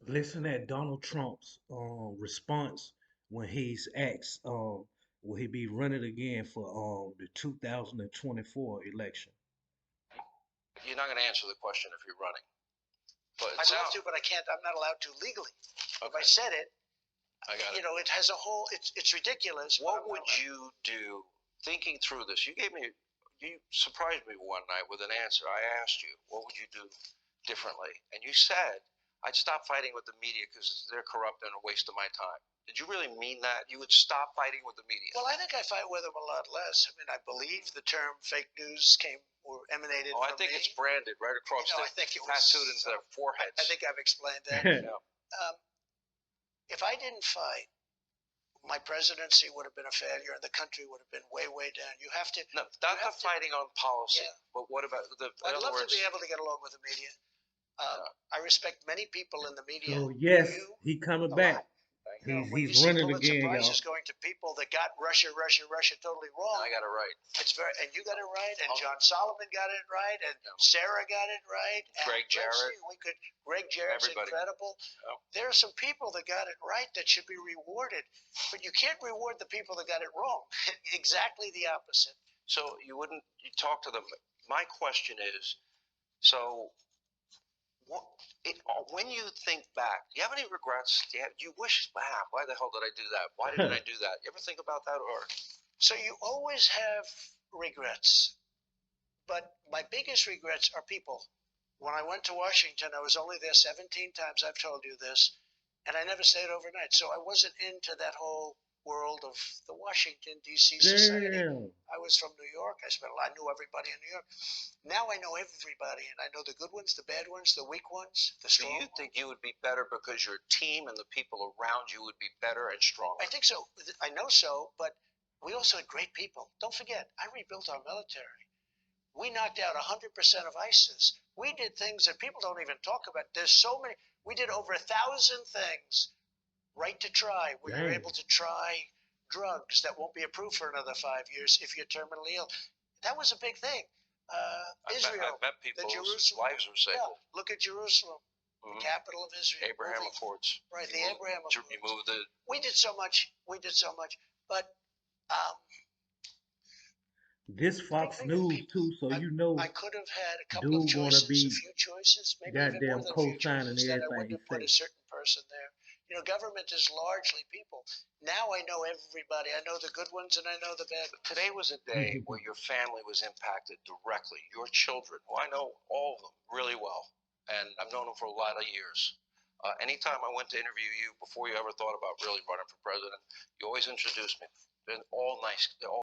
Listen at Donald Trump's response when he's asked, will he be running again for the 2024 election? You're not going to answer the question if you're running. But I'd love to, but I can't. I'm not allowed to legally. If I said it, I got it. it has a whole. It's ridiculous. What would you do? Thinking through this, you surprised me one night with an answer. I asked you, what would you do differently? And you said, I'd stop fighting with the media because they're corrupt and a waste of my time. Did you really mean that? You would stop fighting with the media? Well, I think I fight with them a lot less. I mean, I believe the term fake news emanated I from think me. it's branded right across I think it was tattooed into their foreheads. I think I've explained that. If I didn't fight, my presidency would have been a failure and the country would have been way, way down. You have to. No, not the fighting on policy, but what about the? I'd love to be able to get along with the media. I respect many people in the media. So yes, he coming back. He's running Pulitzer again, y'all. Prizes going to people that got Russia totally wrong. I got it right. And you got it right, and John Solomon got it right, and Sarah got it right. Greg Jarrett. Greg Jarrett's incredible. Oh. There are some people that got it right that should be rewarded, but you can't reward the people that got it wrong. Exactly the opposite. So you talk to them. My question is, so when you think back, do you have any regrets? Do you wish, wow, why the hell did I do that? Why didn't I do that? You ever think about that? So you always have regrets, but my biggest regrets are people. When I went to Washington, I was only there 17 times, I've told you this, and I never stayed overnight. So I wasn't into that whole world of the Washington, D.C. society. I was from New York. I knew everybody in New York. Now I know everybody, and I know the good ones, the bad ones, the weak ones, the strong ones. Do you think you would be better because your team and the people around you would be better and stronger? I think so. I know so, but we also had great people. Don't forget, I rebuilt our military. We knocked out 100% of ISIS. We did things that people don't even talk about. There's so many. We did over 1,000 things. Right to try. We were able to try drugs that won't be approved for another 5 years if you're terminally ill. That was a big thing. Israel, I've met people whose lives were saved. Yeah, look at Jerusalem, the capital of Israel. Abraham Accords. Right, the Abraham Accords. To we did so much. But this Fox News too, so I could have had a couple of choices, a few choices, maybe even more than a few choices that I wouldn't have put a certain person there. Government is largely people. Now I know everybody. I know the good ones and I know the bad ones. Today was a day where your family was impacted directly. Your children, who I know all of them really well, and I've known them for a lot of years. Anytime I went to interview you, before you ever thought about really running for president, you always introduced me. They're all nice. They're all